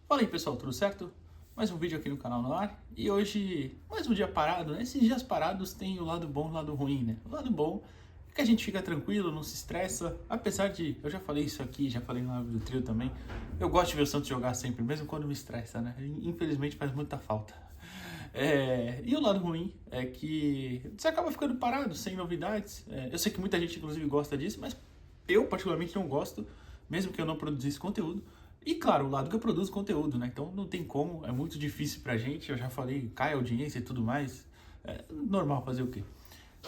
Fala aí pessoal, tudo certo? Mais um vídeo aqui no canal no ar. E hoje, mais um dia parado, né? Esses dias parados tem o lado bom e o lado ruim, né? O lado bom é que a gente fica tranquilo, não se estressa. Apesar de, eu já falei isso aqui, já falei no live do trio também. Eu gosto de ver o Santos jogar sempre, mesmo quando me estressa, né? Infelizmente faz muita falta. E o lado ruim é que você acaba ficando parado, sem novidades. Eu sei que muita gente inclusive gosta disso, mas eu particularmente não gosto, mesmo que eu não produzisse conteúdo. E claro, o lado que eu produzo conteúdo, né? Então não tem como, é muito difícil pra gente. Eu já falei, cai a audiência e tudo mais. É normal fazer o quê?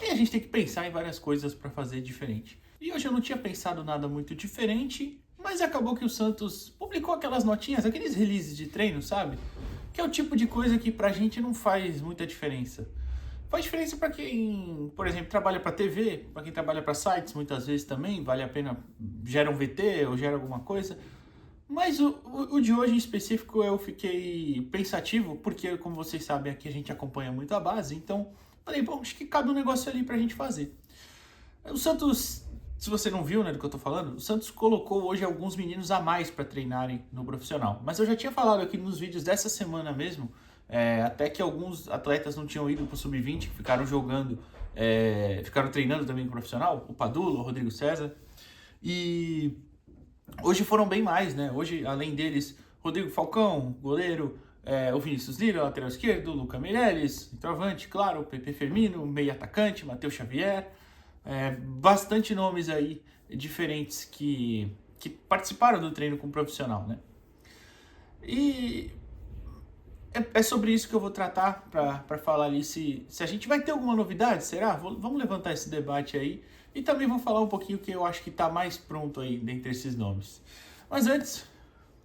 E a gente tem que pensar em várias coisas pra fazer diferente. E hoje eu não tinha pensado nada muito diferente, mas acabou que o Santos publicou aquelas notinhas, aqueles releases de treino, sabe? Que é o tipo de coisa que pra gente não faz muita diferença. Faz diferença para quem, por exemplo, trabalha para TV, para quem trabalha para sites, muitas vezes também, vale a pena, gera um VT ou gera alguma coisa. Mas o de hoje em específico eu fiquei pensativo, porque como vocês sabem aqui a gente acompanha muito a base, então falei, bom, acho que cabe um negócio ali pra gente fazer. O Santos, se você não viu, né, do que eu tô falando, o Santos colocou hoje alguns meninos a mais para treinarem no profissional. Mas eu já tinha falado aqui nos vídeos dessa semana mesmo, até que alguns atletas não tinham ido pro Sub-20, que ficaram jogando, ficaram treinando também no profissional, o Padula, o Rodrigo César, e hoje foram bem mais, né? Hoje, além deles, Rodrigo Falcão, goleiro, o Vinícius Lira, lateral esquerdo, o Luca Meireles, centroavante, claro, o Pepe Firmino, meio atacante, Matheus Xavier, bastante nomes aí diferentes que participaram do treino com o profissional, né? E é sobre isso que eu vou tratar para falar ali se a gente vai ter alguma novidade, será? Vamos levantar esse debate aí e também vou falar um pouquinho o que eu acho que está mais pronto aí dentre esses nomes. Mas antes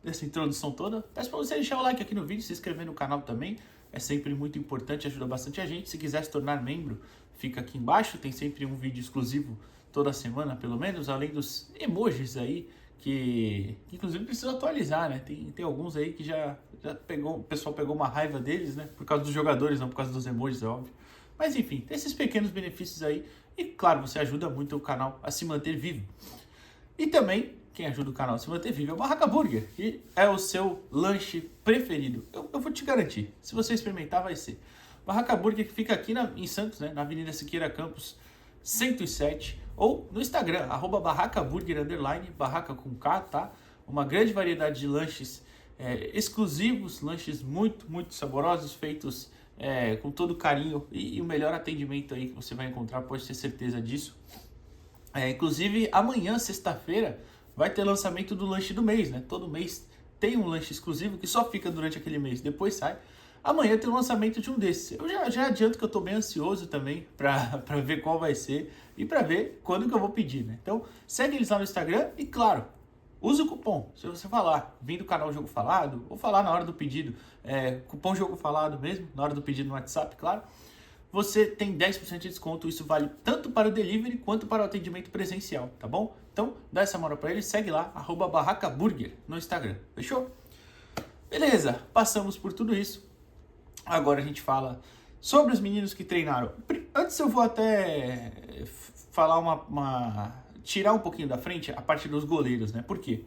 dessa introdução toda, peço para você deixar o like aqui no vídeo, se inscrever no canal também, é sempre muito importante, ajuda bastante a gente. Se quiser se tornar membro, fica aqui embaixo, tem sempre um vídeo exclusivo toda semana, pelo menos, além dos emojis aí, que inclusive precisa atualizar, né? Tem alguns aí que já pegou, o pessoal pegou uma raiva deles, né? Por causa dos jogadores, não por causa dos emojis, é óbvio. Mas enfim, tem esses pequenos benefícios aí e claro, você ajuda muito o canal a se manter vivo. E também, quem ajuda o canal a se manter vivo é o Barraca Burger, que é o seu lanche preferido. Eu vou te garantir, se você experimentar vai ser. Barraca Burger que fica aqui em Santos, né? Na Avenida Siqueira Campos 107, ou no Instagram, @barracaburger_, barraca com K, tá? Uma grande variedade de lanches exclusivos, lanches muito, muito saborosos, feitos com todo carinho e o melhor atendimento aí que você vai encontrar, pode ter certeza disso. Inclusive, amanhã, sexta-feira, vai ter lançamento do lanche do mês, né? Todo mês tem um lanche exclusivo que só fica durante aquele mês, depois sai. Amanhã tem o lançamento de um desses. Eu já adianto que eu tô bem ansioso também para ver qual vai ser e para ver quando que eu vou pedir, né? Então, segue eles lá no Instagram e, claro, use o cupom. Se você falar, vim do canal Jogo Falado, ou falar na hora do pedido, cupom Jogo Falado mesmo, na hora do pedido no WhatsApp, claro, você tem 10% de desconto. Isso vale tanto para o delivery quanto para o atendimento presencial, tá bom? Então, dá essa moral para eles, segue lá, @barracaburger no Instagram, fechou? Beleza, passamos por tudo isso. Agora a gente fala sobre os meninos que treinaram. Antes eu vou até falar tirar um pouquinho da frente a parte dos goleiros, né? Por quê?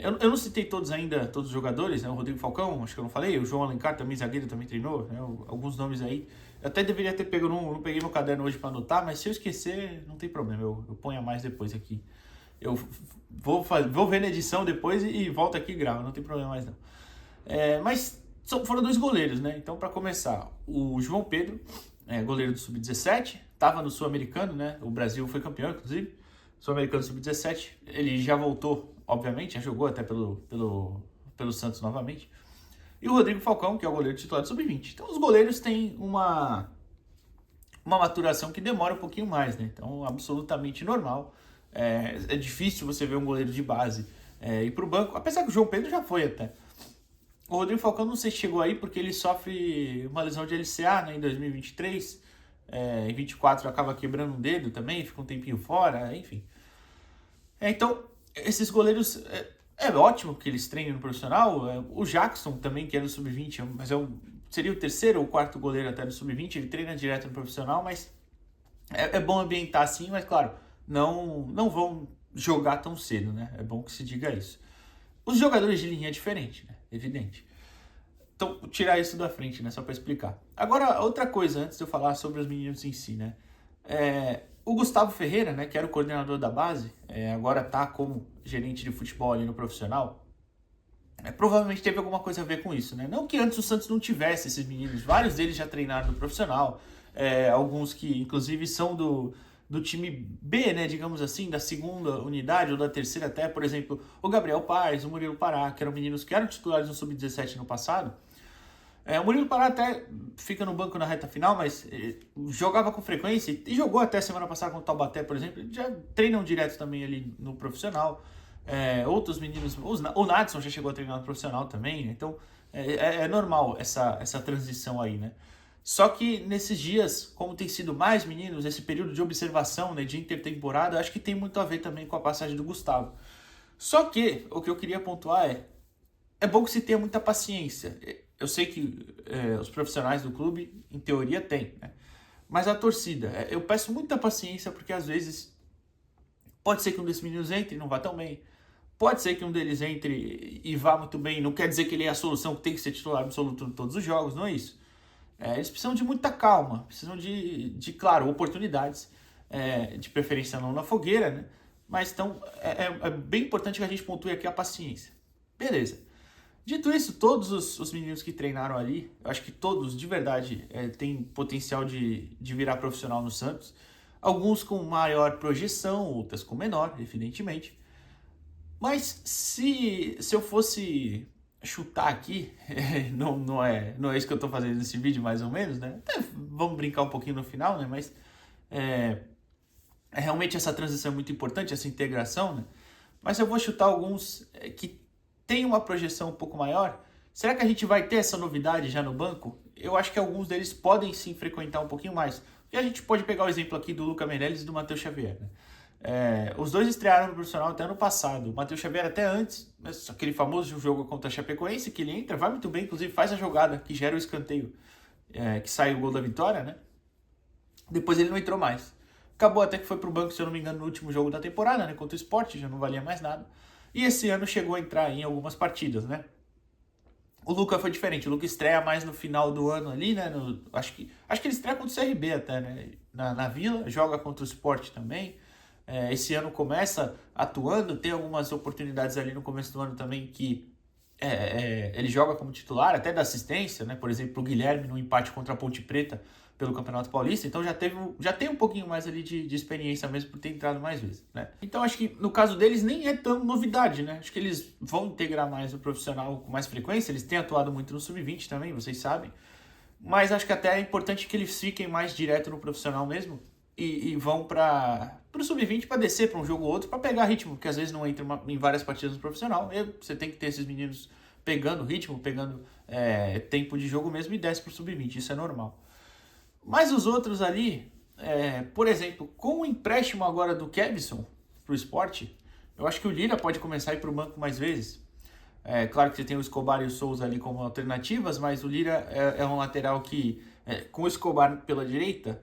Eu não citei todos ainda, todos os jogadores, né? O Rodrigo Falcão, acho que eu não falei, o João Alencar também, zagueiro, também treinou, né? Alguns nomes aí. Eu até deveria ter pego, não peguei meu caderno hoje para anotar, mas se eu esquecer, não tem problema, eu ponho a mais depois aqui. Eu vou ver na edição depois e volto aqui e gravo, não tem problema mais não. Mas foram dois goleiros, né? Então, para começar, o João Pedro, goleiro do Sub-17, estava no Sul-Americano, né? O Brasil foi campeão, inclusive, Sul-Americano Sub-17. Ele já voltou, obviamente, já jogou até pelo Santos novamente. E o Rodrigo Falcão, que é o goleiro titular do Sub-20. Então, os goleiros têm uma maturação que demora um pouquinho mais, né? Então, absolutamente normal. É difícil você ver um goleiro de base ir para o banco, apesar que o João Pedro já foi até. O Rodrigo Falcão não sei se chegou aí porque ele sofre uma lesão de LCA, né, em 2023. Em 24 acaba quebrando um dedo também, fica um tempinho fora, enfim. Então, esses goleiros, é ótimo que eles treinem no profissional. O Jackson também, que é do Sub-20, mas seria o terceiro ou quarto goleiro até do Sub-20, ele treina direto no profissional, mas é bom ambientar assim, mas claro, não vão jogar tão cedo, né? É bom que se diga isso. Os jogadores de linha é diferente, né? evidente. Então, tirar isso da frente, né, só para explicar. Agora, outra coisa, antes de eu falar sobre os meninos em si, né, o Gustavo Ferreira, né, que era o coordenador da base, agora tá como gerente de futebol ali no profissional, provavelmente teve alguma coisa a ver com isso, né? Não que antes o Santos não tivesse esses meninos, vários deles já treinaram no profissional, alguns que inclusive são do time B, né, digamos assim, da segunda unidade ou da terceira até, por exemplo, o Gabriel Paes, o Murilo Pará, que eram meninos que eram titulares no Sub-17 no passado. O Murilo Pará até fica no banco na reta final, mas jogava com frequência e jogou até semana passada com o Taubaté, por exemplo. Já treinam direto também ali no profissional. Outros meninos, o Nadson já chegou a treinar no profissional também, né? Então é normal essa transição aí, né? Só que nesses dias, como tem sido mais meninos, esse período de observação, né, de intertemporada, acho que tem muito a ver também com a passagem do Gustavo. Só que o que eu queria pontuar é bom que se tenha muita paciência. Eu sei que os profissionais do clube, em teoria, têm, né? Mas a torcida, eu peço muita paciência porque às vezes pode ser que um desses meninos entre e não vá tão bem. Pode ser que um deles entre e vá muito bem. Não quer dizer que ele é a solução que tem que ser titular absoluto em todos os jogos, não é isso. Eles precisam de muita calma, precisam claro, oportunidades, de preferência não na fogueira, né? Mas então é bem importante que a gente pontue aqui a paciência. Beleza. Dito isso, todos os meninos que treinaram ali, eu acho que todos, de verdade, têm potencial de virar profissional no Santos. Alguns com maior projeção, outras com menor, evidentemente. Mas se eu fosse chutar aqui, não é isso que eu estou fazendo nesse vídeo, mais ou menos, né? Até vamos brincar um pouquinho no final, né? Mas realmente essa transição é muito importante, essa integração, né? Mas eu vou chutar alguns que tem uma projeção um pouco maior. Será que a gente vai ter essa novidade já no banco? Eu acho que alguns deles podem sim frequentar um pouquinho mais. E a gente pode pegar o exemplo aqui do Lucas Meirelles e do Matheus Xavier, né? Os dois estrearam no profissional até ano passado. O Matheus Xavier até antes, aquele famoso jogo contra a Chapecoense, que ele entra, vai muito bem, inclusive faz a jogada que gera o escanteio, que sai o gol da vitória, né? Depois ele não entrou mais. Acabou até que foi pro banco, se eu não me engano, no último jogo da temporada, né? Contra o Sport, já não valia mais nada. E esse ano chegou a entrar em algumas partidas, né? O Luca foi diferente. O Luca estreia mais no final do ano ali, né? Acho que ele estreia contra o CRB até, né? Na Vila, joga contra o Sport também. Esse ano começa atuando, tem algumas oportunidades ali no começo do ano também que ele joga como titular, até da assistência, né? Por exemplo, o Guilherme no empate contra a Ponte Preta pelo Campeonato Paulista, então já tem um pouquinho mais ali de experiência mesmo por ter entrado mais vezes, né? Então acho que no caso deles nem é tão novidade, né? Acho que eles vão integrar mais o profissional com mais frequência, eles têm atuado muito no Sub-20 também, vocês sabem, mas acho que até é importante que eles fiquem mais direto no profissional mesmo e vão para o Sub-20 para descer para um jogo ou outro, para pegar ritmo, porque às vezes não entra em várias partidas no profissional, você tem que ter esses meninos pegando ritmo, pegando tempo de jogo mesmo e desce para o Sub-20, isso é normal. Mas os outros ali, por exemplo, com o empréstimo agora do Kevson para o Sport, eu acho que o Lira pode começar a ir para o banco mais vezes. Claro que você tem o Escobar e o Souza ali como alternativas, mas o Lira é um lateral que, com o Escobar pela direita,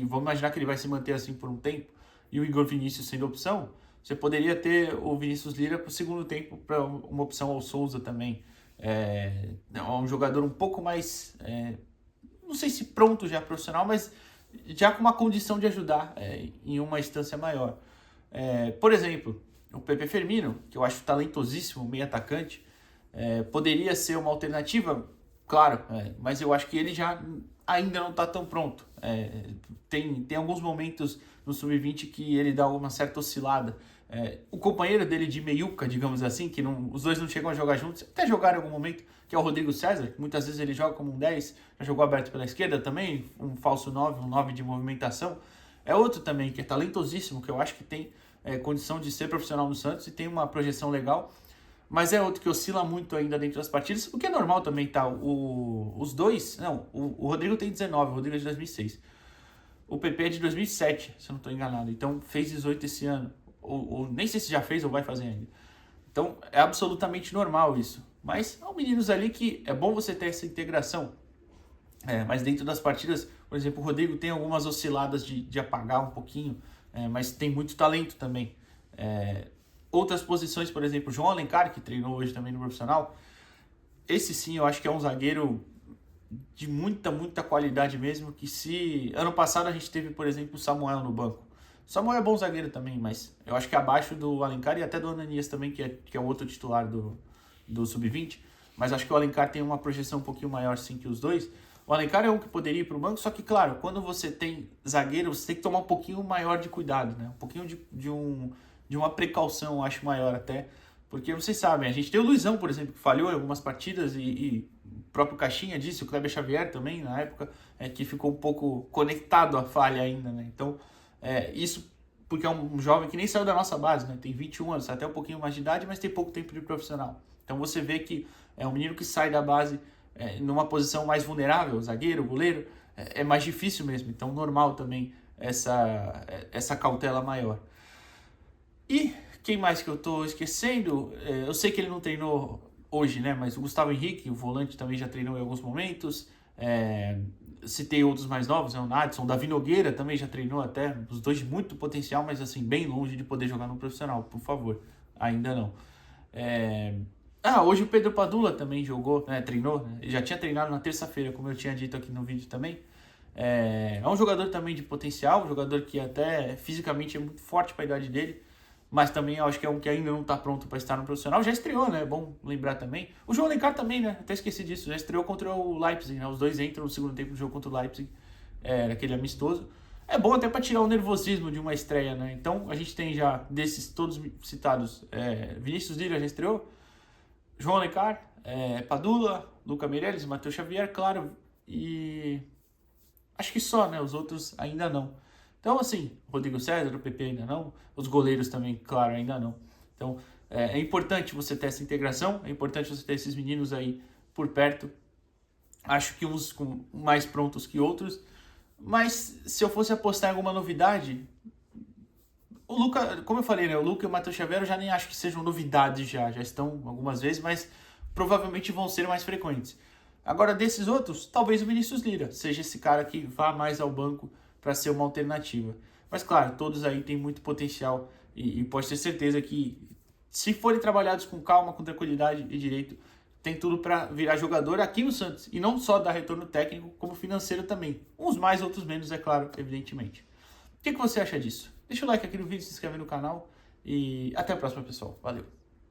vamos imaginar que ele vai se manter assim por um tempo, e o Igor Vinícius sendo opção, você poderia ter o Vinícius Lira para o segundo tempo para uma opção ao Souza também. É um jogador um pouco mais... não sei se pronto já profissional, mas já com uma condição de ajudar em uma instância maior. Por exemplo, o Pepe Firmino, que eu acho talentosíssimo, meio atacante, poderia ser uma alternativa, claro, mas eu acho que ele já ainda não está tão pronto. Tem alguns momentos no Sub-20 que ele dá uma certa oscilada. O companheiro dele de meiuca, digamos assim, que os dois não chegam a jogar juntos, até jogaram em algum momento, que é o Rodrigo César, que muitas vezes ele joga como um 10, já jogou aberto pela esquerda também, um falso 9, um 9 de movimentação. É outro também que é talentosíssimo, que eu acho que tem condição de ser profissional no Santos e tem uma projeção legal, mas é outro que oscila muito ainda dentro das partidas, o que é normal também, tá? Os dois, não, o Rodrigo tem 19, o Rodrigo é de 2006. O PP é de 2007, se eu não estou enganado, então fez 18 esse ano. Ou nem sei se já fez ou vai fazer ainda. Então é absolutamente normal isso. Mas são meninos ali que é bom você ter essa integração. Mas dentro das partidas, por exemplo, o Rodrigo tem algumas osciladas de apagar um pouquinho, mas tem muito talento também. Outras posições, por exemplo, João Alencar, que treinou hoje também no profissional, esse sim eu acho que é um zagueiro de muita qualidade mesmo, que se... Ano passado a gente teve, por exemplo, o Samuel no banco. O Samuel é bom zagueiro também, mas eu acho que abaixo do Alencar e até do Ananias também, que é o outro titular do Sub-20, mas acho que o Alencar tem uma projeção um pouquinho maior sim que os dois. O Alencar é um que poderia ir para o banco, só que claro, quando você tem zagueiro, você tem que tomar um pouquinho maior de cuidado, né? Um pouquinho de uma precaução, eu acho, maior até, porque vocês sabem, a gente tem o Luizão, por exemplo, que falhou em algumas partidas e o próprio Caixinha disse, o Kleber Xavier também, na época, que ficou um pouco conectado à falha ainda, né? Então, isso porque é um jovem que nem saiu da nossa base, né? Tem 21 anos, até um pouquinho mais de idade, mas tem pouco tempo de profissional. Então você vê que é um menino que sai da base numa posição mais vulnerável, zagueiro, goleiro, é mais difícil mesmo. Então normal também essa cautela maior. E quem mais que eu tô esquecendo? Eu sei que ele não treinou hoje, né? Mas o Gustavo Henrique, o volante, também já treinou em alguns momentos. Citei outros mais novos, né? O Nadson, o Davi Nogueira também já treinou até. Os dois de muito potencial, mas assim, bem longe de poder jogar no profissional, por favor. Ainda não. Hoje o Pedro Padula também jogou, né? Treinou. Né? Ele já tinha treinado na terça-feira, como eu tinha dito aqui no vídeo também. É um jogador também de potencial, um jogador que até fisicamente é muito forte para a idade dele, mas também eu acho que é um que ainda não está pronto para estar no profissional. Já estreou, né? É bom lembrar também. O João Alencar também, né? Até esqueci disso. Já estreou contra o Leipzig, né? Os dois entram no segundo tempo do jogo contra o Leipzig, naquele amistoso. É bom até para tirar o nervosismo de uma estreia, né? Então a gente tem já desses todos citados, Vinícius Lira já estreou, João Alencar, Padula, Luca Meireles, Matheus Xavier, claro, e acho que só, né? Os outros ainda não. Então, assim, Rodrigo César, o PP ainda não. Os goleiros também, claro, ainda não. Então, é importante você ter essa integração, é importante você ter esses meninos aí por perto. Acho que uns mais prontos que outros. Mas, se eu fosse apostar em alguma novidade, o Luca, como eu falei, né? O Luca e o Matheus Xavier eu já nem acho que sejam novidades já estão algumas vezes, mas provavelmente vão ser mais frequentes. Agora, desses outros, talvez o Vinícius Lira seja esse cara que vá mais ao banco para ser uma alternativa. Mas claro, todos aí têm muito potencial e pode ter certeza que, se forem trabalhados com calma, com tranquilidade e direito, tem tudo para virar jogador aqui no Santos. E não só dar retorno técnico, como financeiro também. Uns mais, outros menos, é claro, evidentemente. O que você acha disso? Deixa o like aqui no vídeo, se inscreve no canal e até a próxima, pessoal. Valeu!